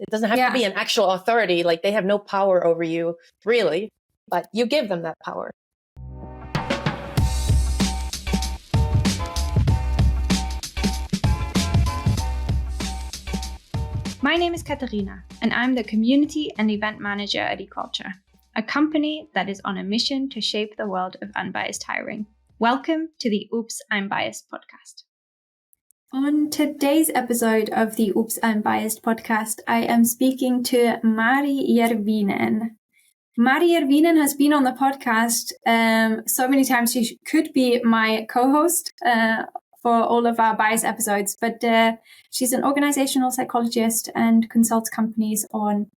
It doesn't have to be an actual authority. Like, they have no power over you, really, but you give them that power. My name is Katarina, and I'm the Community and Event Manager at eCulture, a company that is on a mission to shape the world of unbiased hiring. Welcome to the Oops, I'm Biased podcast. On today's episode of the Oops, I'm Biased podcast, I am speaking to Mari Järvinen. Mari Järvinen has been on the podcast so many times she could be my co-host for all of our bias episodes, but she's an organizational psychologist and consults companies on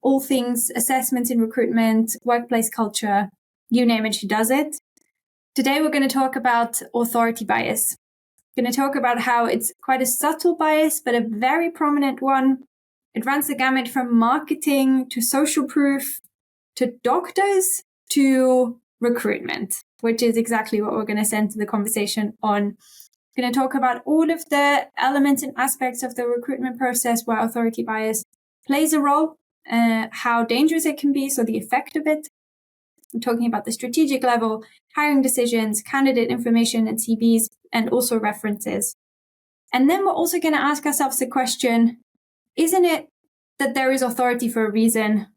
all things assessments in recruitment, workplace culture, you name it, she does it. Today we're going to talk about authority bias. We're going to talk about how it's quite a subtle bias, but a very prominent one. It runs the gamut from marketing to social proof to doctors to recruitment, which is exactly what we're going to center the conversation on. We're going to talk about all of the elements and aspects of the recruitment process where authority bias plays a role, how dangerous it can be, so the effect of it. I'm talking about the strategic level, hiring decisions, candidate information and CVs, and also references. And then we're also going to ask ourselves the question, isn't it that there is authority for a reason?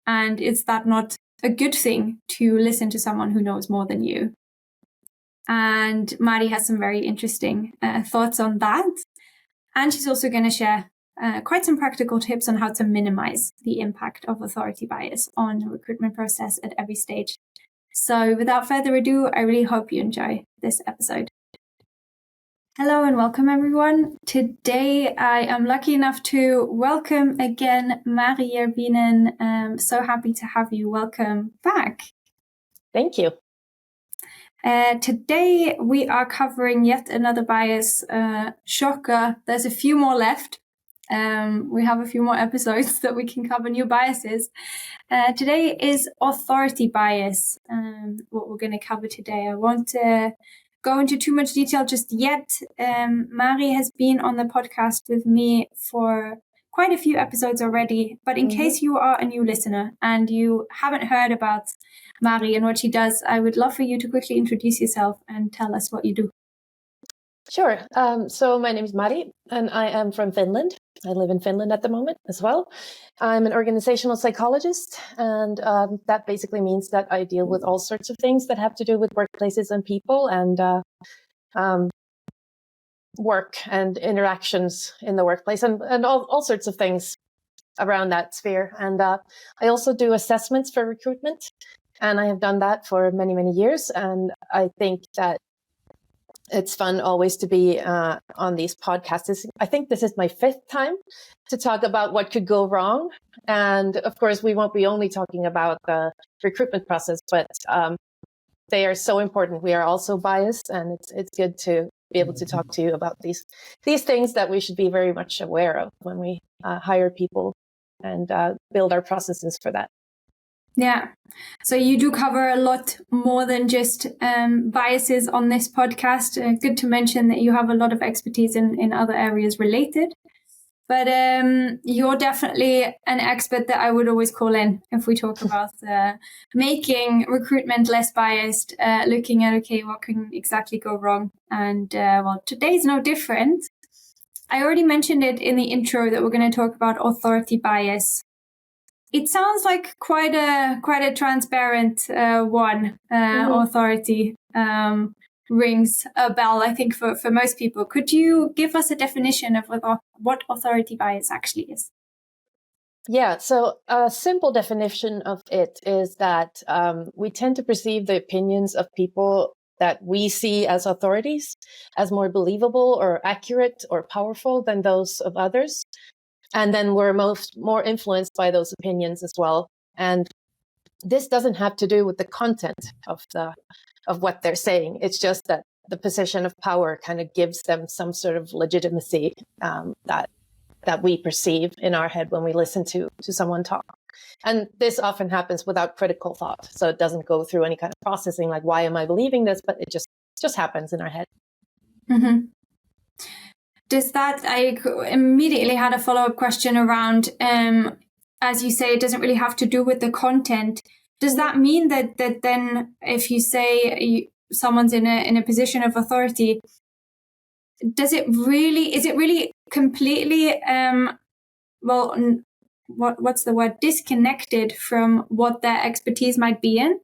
And is that not a good thing to listen to someone who knows more than you? And Mari has some very interesting thoughts on that. And she's also going to share quite some practical tips on how to minimize the impact of authority bias on the recruitment process at every stage. So without further ado, I really hope you enjoy this episode. Hello and welcome everyone. Today I am lucky enough to welcome again Mari Järvinen. I'm so happy to have you. Welcome back. Thank you. Today we are covering yet another bias. Shocker, there's a few more left. We have a few more episodes that we can cover new biases. Today is authority bias, what we're going to cover today. I won't go into too much detail just yet. Mari has been on the podcast with me for quite a few episodes already, but in case you are a new listener and you haven't heard about Mari and what she does, I would love for you to quickly introduce yourself and tell us what you do. Sure. So my name is Mari, and I am from Finland. I live in Finland at the moment as well. I'm an organizational psychologist, and that basically means that I deal with all sorts of things that have to do with workplaces and people and work and interactions in the workplace and all sorts of things around that sphere. And I also do assessments for recruitment, and I have done that for many, many years. And I think that it's fun always to be on these podcasts. I think this is my 5th time to talk about what could go wrong. And of course, we won't be only talking about the recruitment process, but they are so important. We are also biased, and it's good to be able to talk to you about these things that we should be very much aware of when we hire people and build our processes for that. Yeah. So you do cover a lot more than just biases on this podcast. Good to mention that you have a lot of expertise in other areas related. But you're definitely an expert that I would always call in if we talk about making recruitment less biased, looking at, okay, what can exactly go wrong? And well, today's no different. I already mentioned it in the intro that we're going to talk about authority bias. It sounds like quite a transparent one. Authority rings a bell, I think, for most people. Could you give us a definition of what authority bias actually is? Yeah, so a simple definition of it is that we tend to perceive the opinions of people that we see as authorities as more believable or accurate or powerful than those of others. And then we're more influenced by those opinions as well. And this doesn't have to do with the content of what they're saying. It's just that the position of power kind of gives them some sort of legitimacy that we perceive in our head when we listen to someone talk. And this often happens without critical thought. So it doesn't go through any kind of processing like, why am I believing this? But it just happens in our head. Mm-hmm. I immediately had a follow-up question around, as you say, it doesn't really have to do with the content. Does that mean that then if you say someone's in a position of authority, is it really completely, what's the word, disconnected from what their expertise might be in?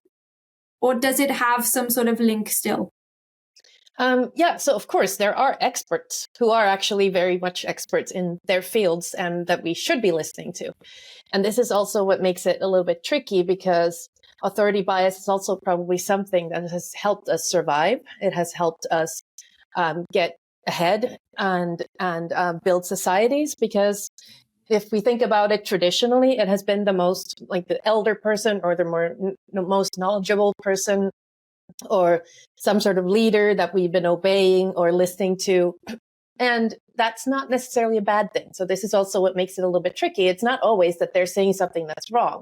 Or does it have some sort of link still? So of course, there are experts who are actually very much experts in their fields and that we should be listening to. And this is also what makes it a little bit tricky, because authority bias is also probably something that has helped us survive. It has helped us get ahead and build societies, because if we think about it traditionally, it has been the most, like, the elder person or the most knowledgeable person or some sort of leader that we've been obeying or listening to. And that's not necessarily a bad thing. So this is also what makes it a little bit tricky. It's not always that they're saying something that's wrong.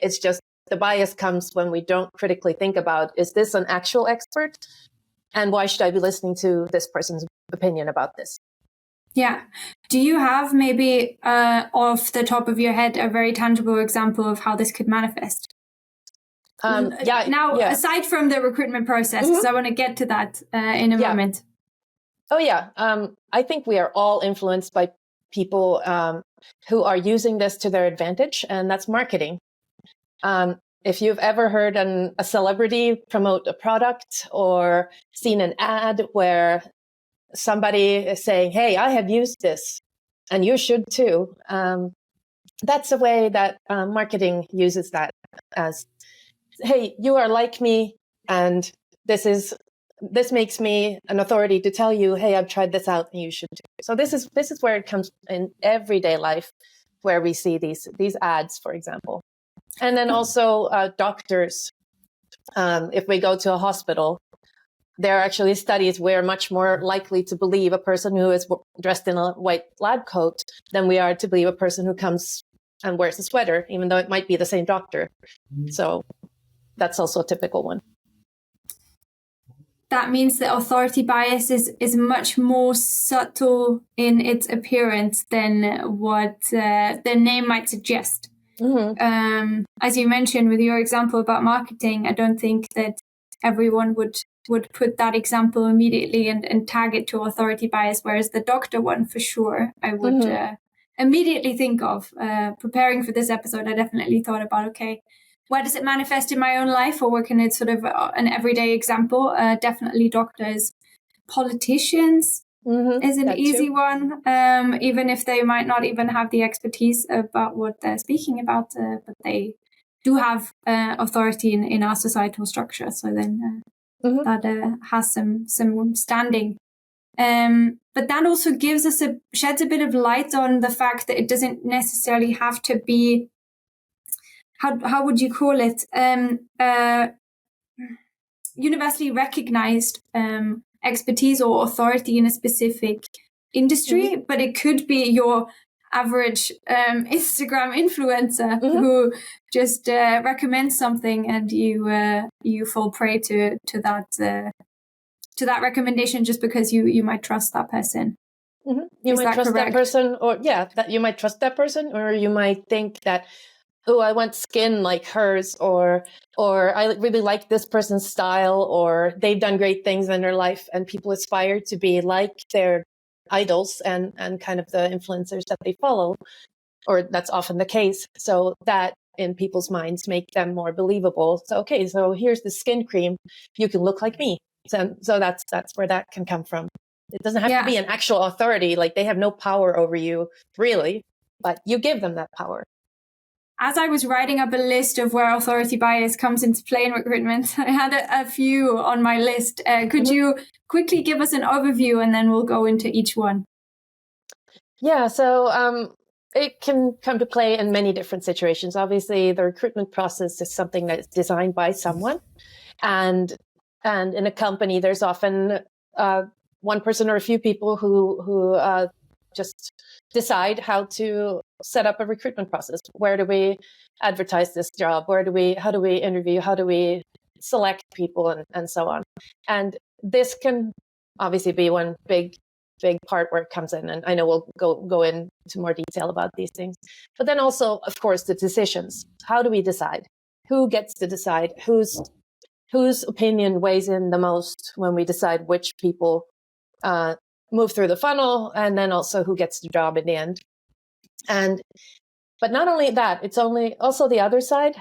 It's just the bias comes when we don't critically think about, is this an actual expert? And why should I be listening to this person's opinion about this? Yeah. Do you have maybe off the top of your head a very tangible example of how this could manifest? Aside from the recruitment process, because I want to get to that in a moment. Oh, yeah. I think we are all influenced by people who are using this to their advantage, and that's marketing. If you've ever heard a celebrity promote a product or seen an ad where somebody is saying, hey, I have used this and you should too, that's a way that marketing uses that as, hey, you are like me, and this makes me an authority to tell you, hey, I've tried this out and you should too. So this is where it comes in everyday life, where we see these ads, for example. And then also doctors. If we go to a hospital, there are actually studies we're much more likely to believe a person who is dressed in a white lab coat than we are to believe a person who comes and wears a sweater, even though it might be the same doctor. So that's also a typical one. That means that authority bias is much more subtle in its appearance than what the name might suggest. Mm-hmm. As you mentioned with your example about marketing, I don't think that everyone would put that example immediately and tag it to authority bias, whereas the doctor one, for sure, I would immediately think of. Preparing for this episode, I definitely thought about, okay, where does it manifest in my own life, or where can it sort of an everyday example? Definitely doctors. Politicians is an easy one, even if they might not even have the expertise about what they're speaking about, but they do have authority in our societal structure. So then that has some standing. But that also gives us sheds a bit of light on the fact that it doesn't necessarily have to be, how would you call it, universally recognized expertise or authority in a specific industry, but it could be your average Instagram influencer who just recommends something, and you fall prey to that recommendation just because you might trust that person. You might trust that person, or that you might trust that person, or you might think that, oh, I want skin like hers, or I really like this person's style, or they've done great things in their life, and people aspire to be like their idols and kind of the influencers that they follow, or that's often the case. So that in people's minds make them more believable. So, okay, so here's the skin cream, you can look like me. So that's where that can come from. It doesn't have to be an actual authority, like they have no power over you, really, but you give them that power. As I was writing up a list of where authority bias comes into play in recruitment, I had a few on my list. Could you quickly give us an overview, and then we'll go into each one? Yeah, so it can come to play in many different situations. Obviously, the recruitment process is something that is designed by someone. And in a company, there's often one person or a few people who just decide how to set up a recruitment process. Where do we advertise this job? How do we interview? How do we select people, and so on? And this can obviously be one big big part where it comes in. And I know we'll go into more detail about these things. But then also, of course, the decisions. How do we decide? Who gets to decide? Whose opinion weighs in the most when we decide which people move through the funnel, and then also who gets the job in the end. But not only that, it's also the other side.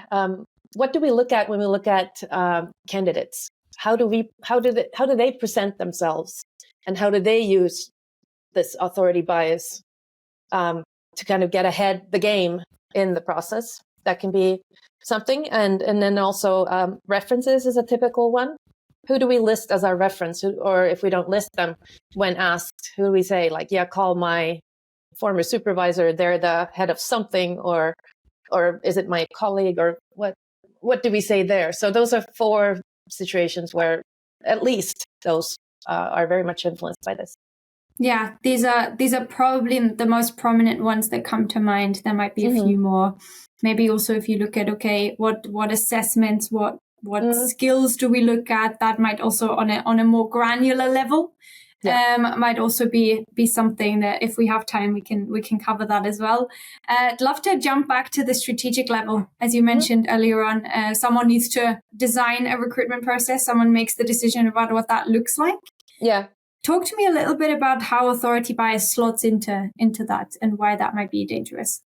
What do we look at when we look at candidates? How do they present themselves, and how do they use this authority bias to kind of get ahead the game in the process? That can be something, and then also references is a typical one. Who do we list as our reference? Or if we don't list them, when asked, who do we say, like, yeah, call my former supervisor, they're the head of something, or is it my colleague, or what do we say there? So those are 4 situations where at least those are very much influenced by this. Yeah, these are probably the most prominent ones that come to mind. There might be a few more. Maybe also if you look at, okay, what assessments, what skills do we look at? That might also on a more granular level. Might also be something that if we have time we can cover that as well. I'd love to jump back to the strategic level, as you mentioned earlier on. Someone needs to design a recruitment process. Someone makes the decision about what that looks like. Yeah. Talk to me a little bit about how authority bias slots into that and why that might be dangerous.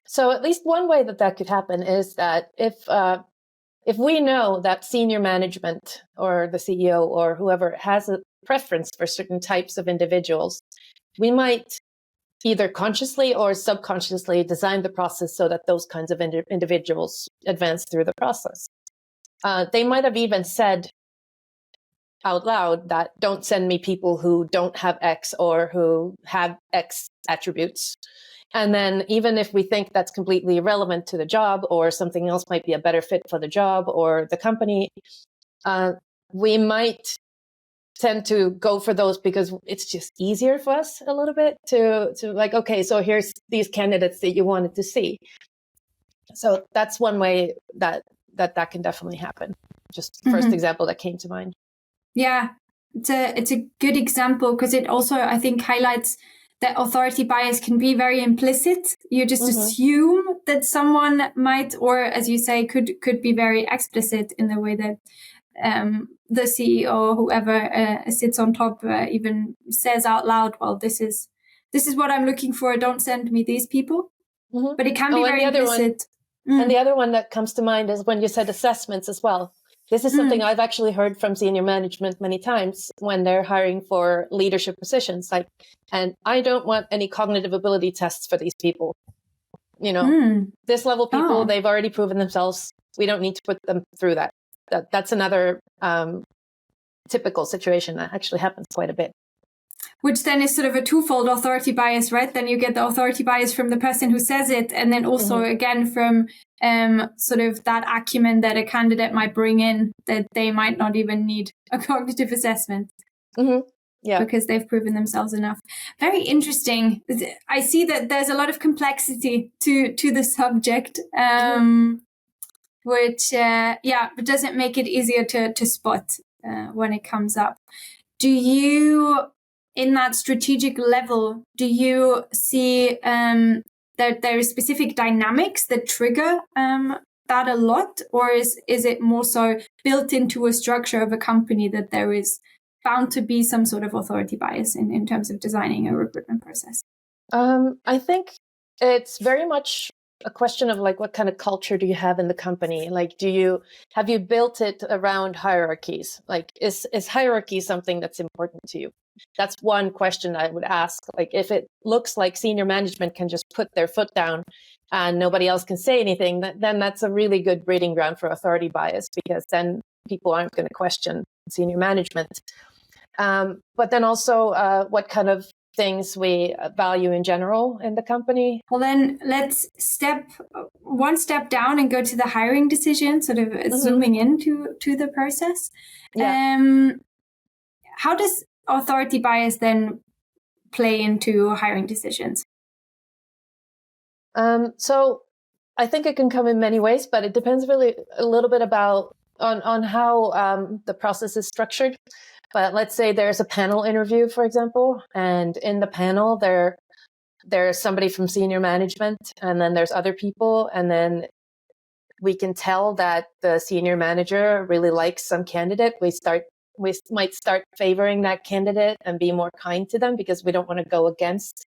So at least one way that could happen is that if we know that senior management or the CEO or whoever has a preference for certain types of individuals, we might either consciously or subconsciously design the process so that those kinds of individuals advance through the process. They might have even said out loud that don't send me people who don't have X or who have X attributes. And then even if we think that's completely irrelevant to the job, or something else might be a better fit for the job or the company, we might tend to go for those because it's just easier for us a little bit to like, okay, so here's these candidates that you wanted to see. So that's one way that can definitely happen. Just first example that came to mind. Yeah, it's a good example because it also, I think, highlights that authority bias can be very implicit. You just assume that someone might, or as you say, could be very explicit in the way that the CEO, whoever sits on top, even says out loud, "Well, this is what I'm looking for. Don't send me these people." But it can be very implicit. And the other one that comes to mind is when you said assessments as well. This is something I've actually heard from senior management many times when they're hiring for leadership positions. Like, and I don't want any cognitive ability tests for these people. You know, this level people, they've already proven themselves. We don't need to put them through that. That's another typical situation that actually happens quite a bit. Which then is sort of a twofold authority bias, right? Then you get the authority bias from the person who says it, and then also again from sort of that acumen that a candidate might bring in, that they might not even need a cognitive assessment. Yeah, because they've proven themselves enough. Very interesting. I see that there's a lot of complexity to the subject, which doesn't make it easier to spot when it comes up. Do you, in that strategic level, do you see that there are specific dynamics that trigger that a lot, or is it more so built into a structure of a company that there is bound to be some sort of authority bias in terms of designing a recruitment process? I think it's very much a question of like, what kind of culture do you have in the company? Like, have you built it around hierarchies? Like, is hierarchy something that's important to you? That's one question I would ask. Like, if it looks like senior management can just put their foot down and nobody else can say anything, then that's a really good breeding ground for authority bias, because then people aren't going to question senior management. But then also what kind of things we value in general in the company. Well, then let's step one step down and go to the hiring decision, sort of zooming into the process. Yeah. How does authority bias then play into hiring decisions? So I think it can come in many ways, but it depends really a little bit on how the process is structured. But let's say there's a panel interview, for example, and in the panel there's somebody from senior management, and then there's other people, and then we can tell that the senior manager really likes some candidate. We might start favoring that candidate and be more kind to them because we don't want to go against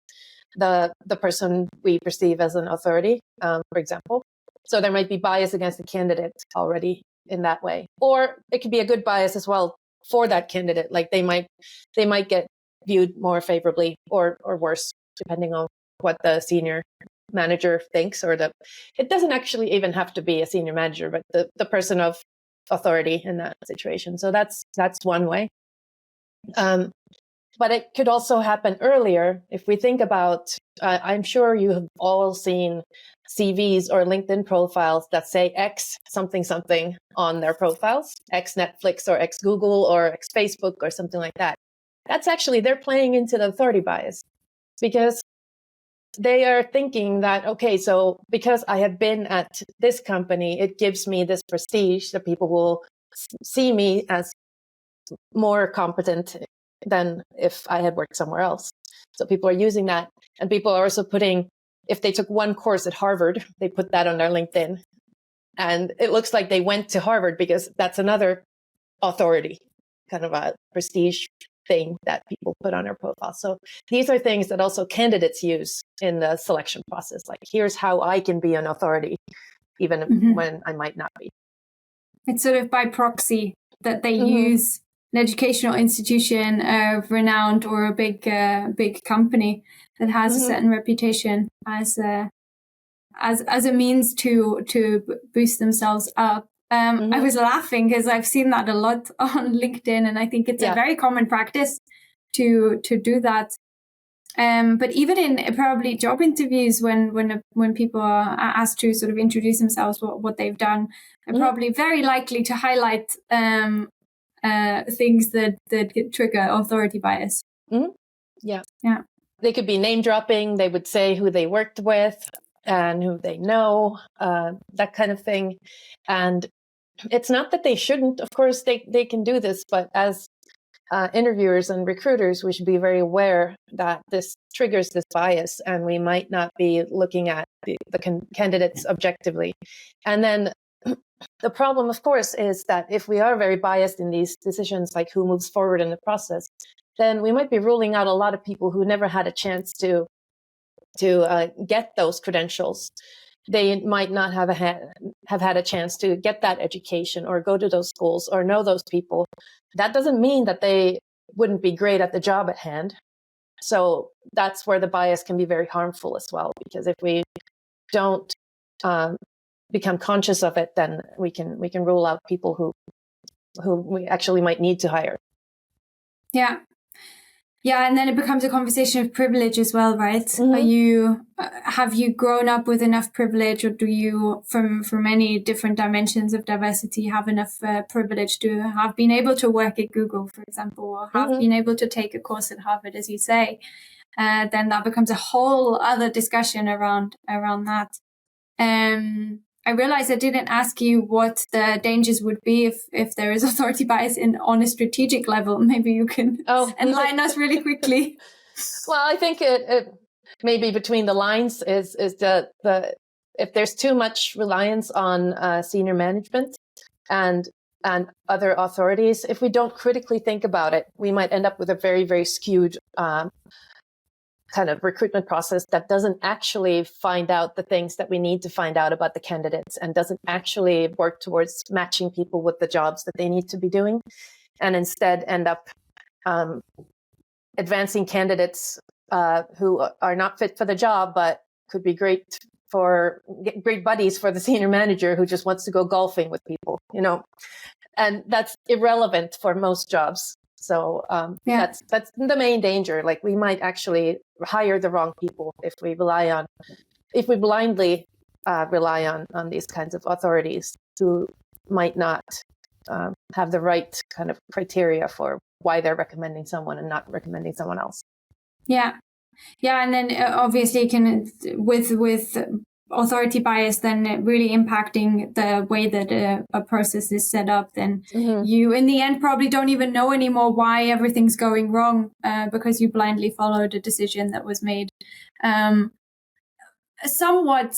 the person we perceive as an authority, for example. So there might be bias against the candidate already in that way, or it could be a good bias as well for that candidate. Like they might get viewed more favorably or worse, depending on what the senior manager thinks, or it doesn't actually even have to be a senior manager, but the person of authority in that situation. So that's one way. But it could also happen earlier. If we think about, I'm sure you have all seen CVs or LinkedIn profiles that say X something something on their profiles, X Netflix or X Google or X Facebook or something like that. That's actually, they're playing into the authority bias, because they are thinking that, okay, so because I have been at this company, it gives me this prestige that people will see me as more competent than if I had worked somewhere else. So people are using that. And people are also putting, if they took one course at Harvard, they put that on their LinkedIn. And it looks like they went to Harvard because that's another authority, kind of a prestige thing that people put on their profile. So these are things that also candidates use in the selection process. Like, here's how I can be an authority, even when I might not be. It's sort of by proxy that they use an educational institution of renowned or a big company that has a certain reputation as a means to boost themselves up. I was laughing because I've seen that a lot on LinkedIn, and I think it's a very common practice to do that. But even in probably job interviews, when people are asked to sort of introduce themselves, what they've done, they're probably very likely to highlight things that trigger authority bias. Yeah. They could be name dropping. They would say who they worked with and who they know, that kind of thing. And it's not that they shouldn't. Of course, they can do this, but as interviewers and recruiters, we should be very aware that this triggers this bias, and we might not be looking at the candidates objectively. And then the problem, of course, is that if we are very biased in these decisions, like who moves forward in the process, then we might be ruling out a lot of people who never had a chance to get those credentials. They might not have had a chance to get that education or go to those schools or know those people. That doesn't mean that they wouldn't be great at the job at hand. So that's where the bias can be very harmful as well, because if we don't become conscious of it, then we can rule out people who we actually might need to hire. Yeah, and then it becomes a conversation of privilege as well, right? Have you grown up with enough privilege, or do you, from many different dimensions of diversity, have enough privilege to have been able to work at Google, for example, or have been able to take a course at Harvard, as you say? Then that becomes a whole other discussion around that. I realized I didn't ask you what the dangers would be if there is authority bias on a strategic level. Maybe you can enlighten us really quickly. Well, I think it maybe between the lines is the if there's too much reliance on senior management and other authorities, if we don't critically think about it, we might end up with a very, very skewed kind of recruitment process that doesn't actually find out the things that we need to find out about the candidates, and doesn't actually work towards matching people with the jobs that they need to be doing, and instead end up advancing candidates who are not fit for the job, but could be great buddies for the senior manager who just wants to go golfing with people, and that's irrelevant for most jobs. So that's the main danger. Like, we might actually hire the wrong people if we blindly rely on these kinds of authorities who might not have the right kind of criteria for why they're recommending someone and not recommending someone else. Yeah, and then obviously with authority bias then really impacting the way that a process is set up, then you in the end probably don't even know anymore why everything's going wrong, because you blindly followed a decision that was made somewhat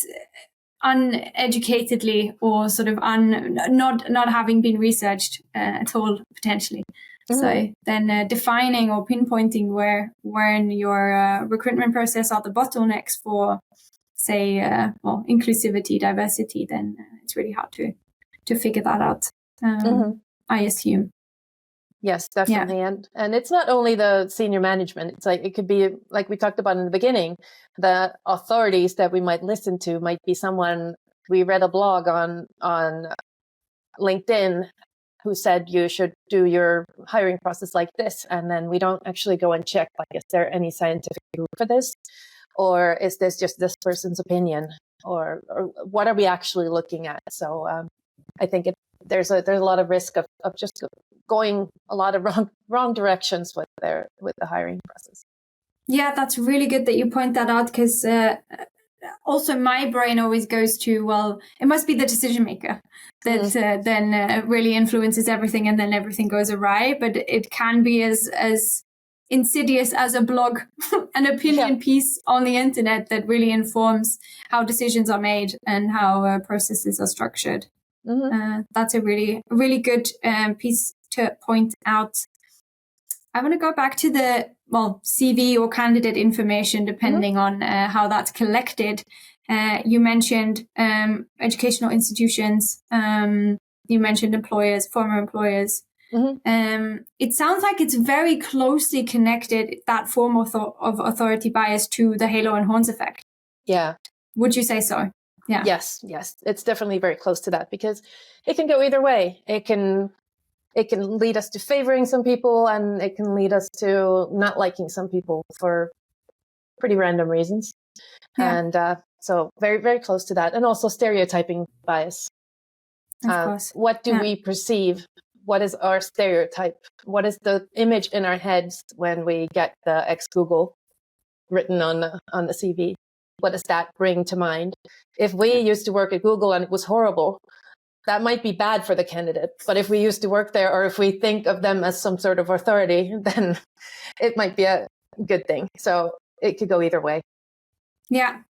uneducatedly, or sort of not having been researched at all, potentially. So then defining or pinpointing where in your recruitment process are the bottlenecks for, say, inclusivity, diversity, then it's really hard to figure that out, I assume. Yes, definitely. Yeah. And it's not only the senior management. It's like, it could be, like we talked about in the beginning, the authorities that we might listen to might be someone we read a blog on LinkedIn who said you should do your hiring process like this. And then we don't actually go and check, like, is there any scientific proof for this? Or is this just this person's opinion? Or what are we actually looking at? So I think there's a lot of risk of just going a lot of wrong directions with the hiring process. Yeah, that's really good that you point that out, because also my brain always goes to, well, it must be the decision maker that then really influences everything, and then everything goes awry. But it can be as insidious as a blog, an opinion piece on the internet that really informs how decisions are made and how processes are structured. That's a really, really good piece to point out. I want to go back to the CV or candidate information, depending on how that's collected. You mentioned educational institutions. You mentioned employers, former employers. It sounds like it's very closely connected, that form of authority bias, to the halo and horns effect. Yeah. Would you say so? Yeah. Yes. It's definitely very close to that, because it can go either way. It can lead us to favoring some people, and it can lead us to not liking some people for pretty random reasons. Yeah. And so very, very close to that. And also stereotyping bias. Of course. What do we perceive? What is our stereotype? What is the image in our heads when we get the ex-Google written on the CV? What does that bring to mind? If we used to work at Google and it was horrible, that might be bad for the candidate. But if we used to work there, or if we think of them as some sort of authority, then it might be a good thing. So it could go either way. Yeah.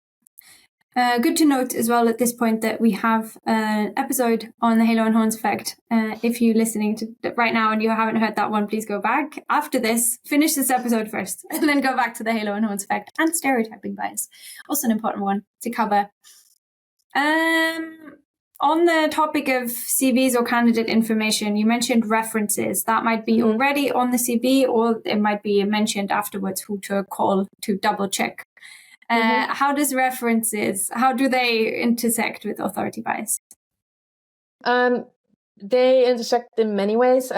Good to note as well at this point that we have an episode on the halo and horns effect. If you're listening to right now and you haven't heard that one, please go back after this, finish this episode first, and then go back to the halo and horns effect and stereotyping bias. Also an important one to cover. On the topic of CVs or candidate information, you mentioned references. That might be already on the CV, or it might be mentioned afterwards, who to call to double check. How do they intersect with authority bias? They intersect in many ways.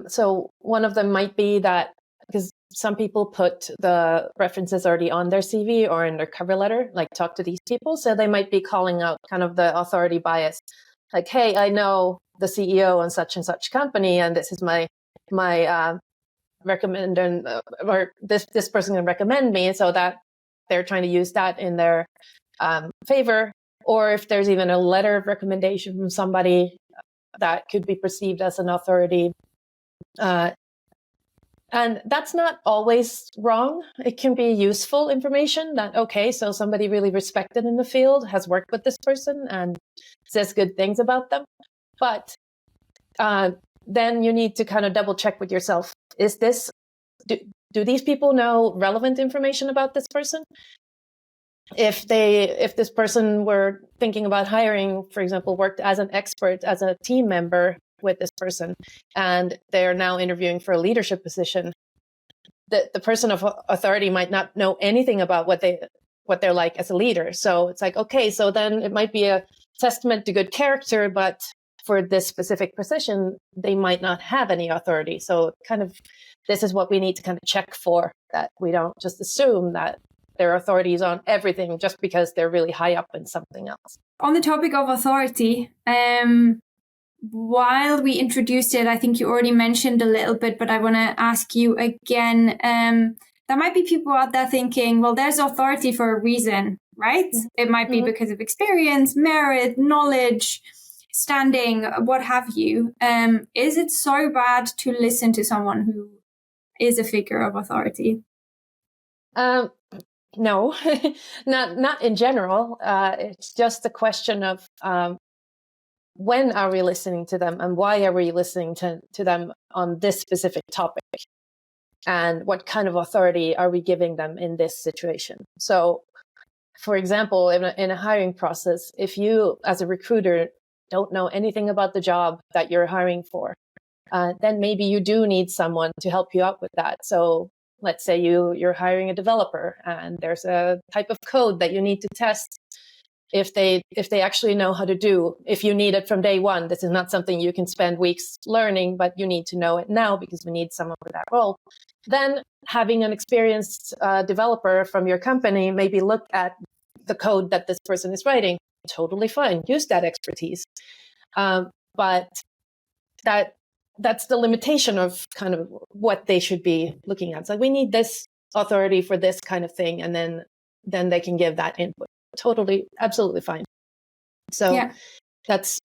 So one of them might be that, because some people put the references already on their CV or in their cover letter, like, talk to these people. So they might be calling out kind of the authority bias. Like, hey, I know the CEO on such and such company, and this is my recommend, or this person can recommend me, so that they're trying to use that in their favor. Or if there's even a letter of recommendation from somebody that could be perceived as an authority. And that's not always wrong. It can be useful information that, okay, so somebody really respected in the field has worked with this person and says good things about them. But then you need to kind of double check with yourself. Is this, do these people know relevant information about this person? If this person were thinking about hiring, for example, worked as an expert, as a team member with this person, and they're now interviewing for a leadership position, the person of authority might not know anything about what they're like as a leader. So it's like, okay, so then it might be a testament to good character, but for this specific position, they might not have any authority. So kind of, this is what we need to kind of check for, that we don't just assume that their authority is on everything just because they're really high up in something else. On the topic of authority, while we introduced it, I think you already mentioned a little bit, but I want to ask you again. There might be people out there thinking, well, there's authority for a reason. right? It might be because of experience, merit, knowledge, standing, what have you. Is it so bad to listen to someone who is a figure of authority? No, not in general. It's just a question of when are we listening to them and why are we listening to them on this specific topic? And what kind of authority are we giving them in this situation? So, for example, in a hiring process, if you as a recruiter don't know anything about the job that you're hiring for, then maybe you do need someone to help you out with that. So let's say you're hiring a developer and there's a type of code that you need to test if they actually know how to do. If you need it from day one, this is not something you can spend weeks learning, but you need to know it now because we need someone for that role. Then having an experienced developer from your company maybe look at the code that this person is writing. Totally fine. Use that expertise. But that's the limitation of kind of what they should be looking at. It's like, we need this authority for this kind of thing, and then they can give that input. Totally, absolutely fine. So yeah. that's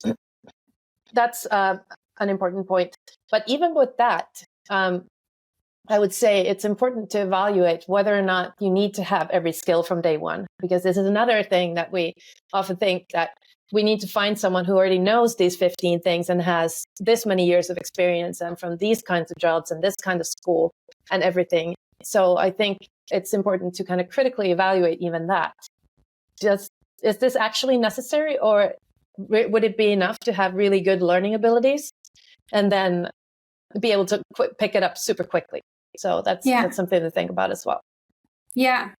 an important point. But even with that, I would say it's important to evaluate whether or not you need to have every skill from day one, because this is another thing that we often think, that we need to find someone who already knows these 15 things and has this many years of experience and from these kinds of jobs and this kind of school and everything. So I think it's important to kind of critically evaluate even that. Just, is this actually necessary, or would it be enough to have really good learning abilities and then be able to pick it up super quickly? So that's something to think about as well. Yeah.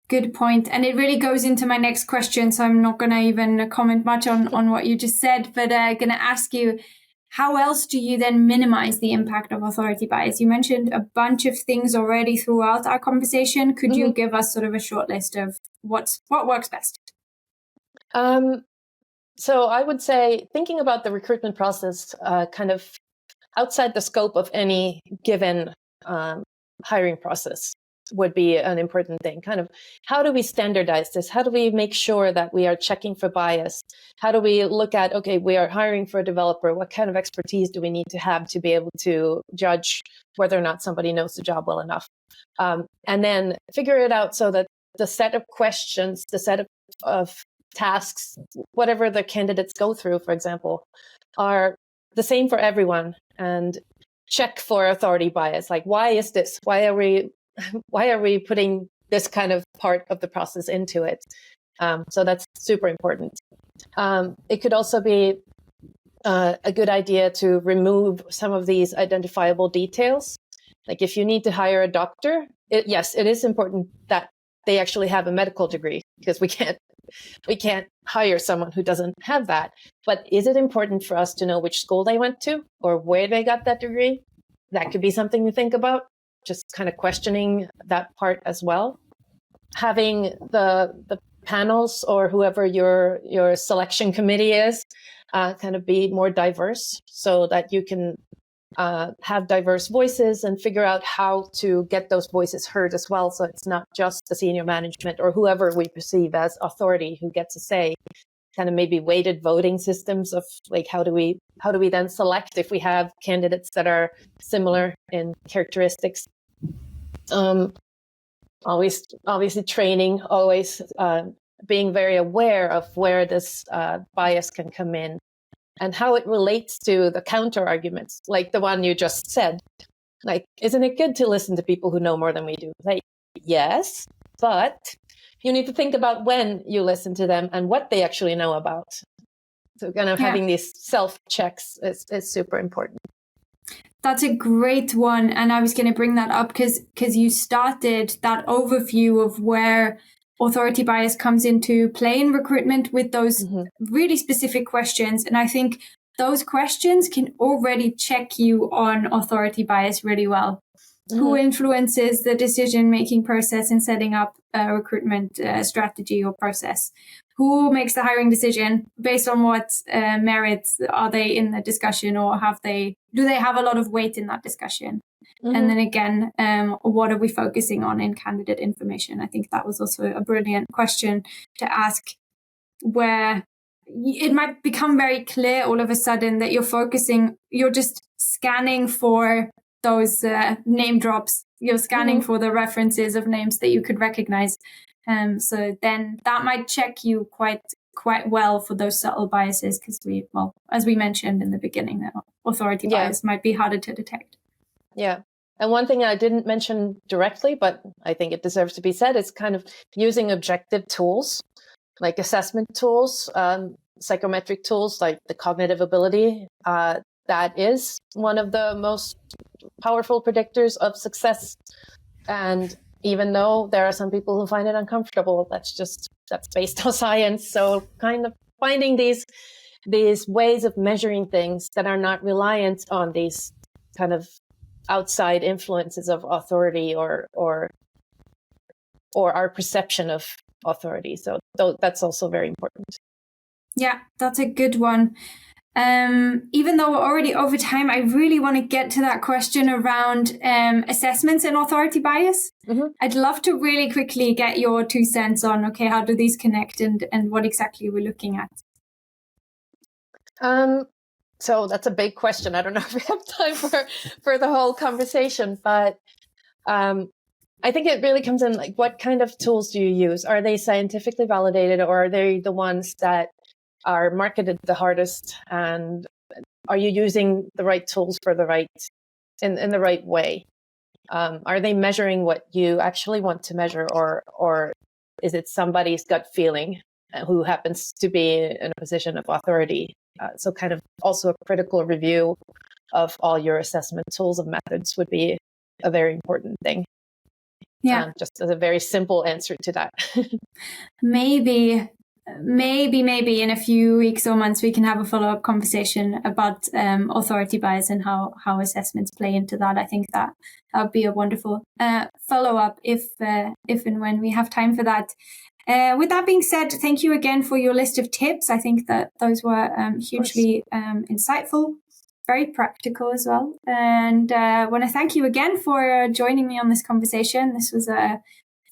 Good point. And it really goes into my next question, so I'm not going to even comment much on what you just said, but I'm going to ask you, how else do you then minimize the impact of authority bias? You mentioned a bunch of things already throughout our conversation. Could you give us sort of a short list of what works best? So I would say thinking about the recruitment process kind of outside the scope of any given hiring process would be an important thing. Kind of, how do we standardize this? How do we make sure that we are checking for bias? How do we look at, okay, we are hiring for a developer. What kind of expertise do we need to have to be able to judge whether or not somebody knows the job well enough? And then figure it out so that the set of questions, the set of tasks, whatever the candidates go through, for example, are the same for everyone, and check for authority bias. Like, why is this? Why are we putting this kind of part of the process into it? So that's super important. It could also be a good idea to remove some of these identifiable details. Like, if you need to hire a doctor, yes, it is important that they actually have a medical degree, because we can't hire someone who doesn't have that. But is it important for us to know which school they went to or where they got that degree? That could be something to think about. Just kind of questioning that part as well. Having the panels or whoever your selection committee is kind of be more diverse, so that you can have diverse voices and figure out how to get those voices heard as well. So it's not just the senior management or whoever we perceive as authority who gets a say. Kind of maybe weighted voting systems of, like, how do we then select if we have candidates that are similar in characteristics. Obviously training, always being very aware of where this bias can come in and how it relates to the counter arguments, like the one you just said. Like, isn't it good to listen to people who know more than we do? Like, yes, but you need to think about when you listen to them and what they actually know about. So kind of having these self-checks is super important. That's a great one. And I was going to bring that up because you started that overview of where authority bias comes into play in recruitment with those really specific questions. And I think those questions can already check you on authority bias really well. Who influences the decision-making process in setting up a recruitment strategy or process? Who makes the hiring decision? Based on what merits are they in the discussion, or have they do they have a lot of weight in that discussion? Mm-hmm. And then again, what are we focusing on in candidate information? I think that was also a brilliant question to ask, where it might become very clear all of a sudden that you're just scanning for those name drops. You're scanning for the references of names that you could recognize. So then that might check you quite well for those subtle biases, because as we mentioned in the beginning, authority bias might be harder to detect. Yeah. And one thing I didn't mention directly, but I think it deserves to be said, is kind of using objective tools, like assessment tools, psychometric tools, like the cognitive ability. That is one of the most powerful predictors of success. And even though there are some people who find it uncomfortable, that's based on science. So kind of finding these ways of measuring things that are not reliant on these kind of outside influences of authority or our perception of authority. So that's also very important. Yeah, that's a good one. Even though we're already over time, I really want to get to that question around assessments and authority bias. Mm-hmm. I'd love to really quickly get your 2 cents on, okay, how do these connect and what exactly we're looking at? So that's a big question. I don't know if we have time for the whole conversation, but I think it really comes in like, what kind of tools do you use? Are they scientifically validated, or are they the ones that are marketed the hardest? And are you using the right tools for in the right way? Are they measuring what you actually want to measure, or is it somebody's gut feeling who happens to be in a position of authority? So kind of also a critical review of all your assessment tools and methods would be a very important thing. Yeah. Just as a very simple answer to that. Maybe in a few weeks or months, we can have a follow-up conversation about authority bias and how assessments play into that. I think that would be a wonderful follow-up if and when we have time for that. With that being said, thank you again for your list of tips. I think that those were hugely insightful, very practical as well. And I want to thank you again for joining me on this conversation. This was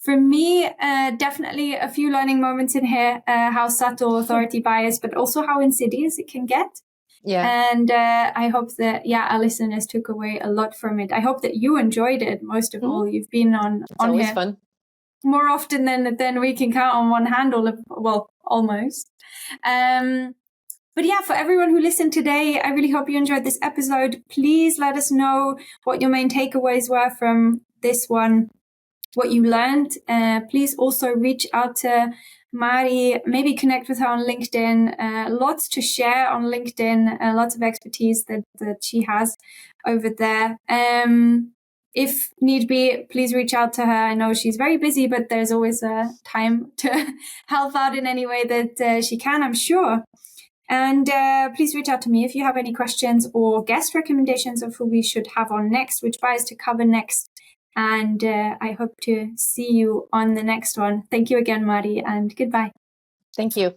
for me, definitely a few learning moments in here, how subtle authority bias, but also how insidious it can get. Yeah. And I hope that, our listeners took away a lot from it. I hope that you enjoyed it. Most of all, you've been on always here fun. More often than we can count on one hand, almost. But for everyone who listened today, I really hope you enjoyed this episode. Please let us know what your main takeaways were from this one, what you learned. Please also reach out to Mari, maybe connect with her on LinkedIn. Lots to share on LinkedIn, lots of expertise that she has over there. If need be, please reach out to her. I know she's very busy, but there's always time to help out in any way that she can, I'm sure. And please reach out to me if you have any questions or guest recommendations of who we should have on next, which bias to cover next. And I hope to see you on the next one. Thank you again, Mari, and goodbye. Thank you.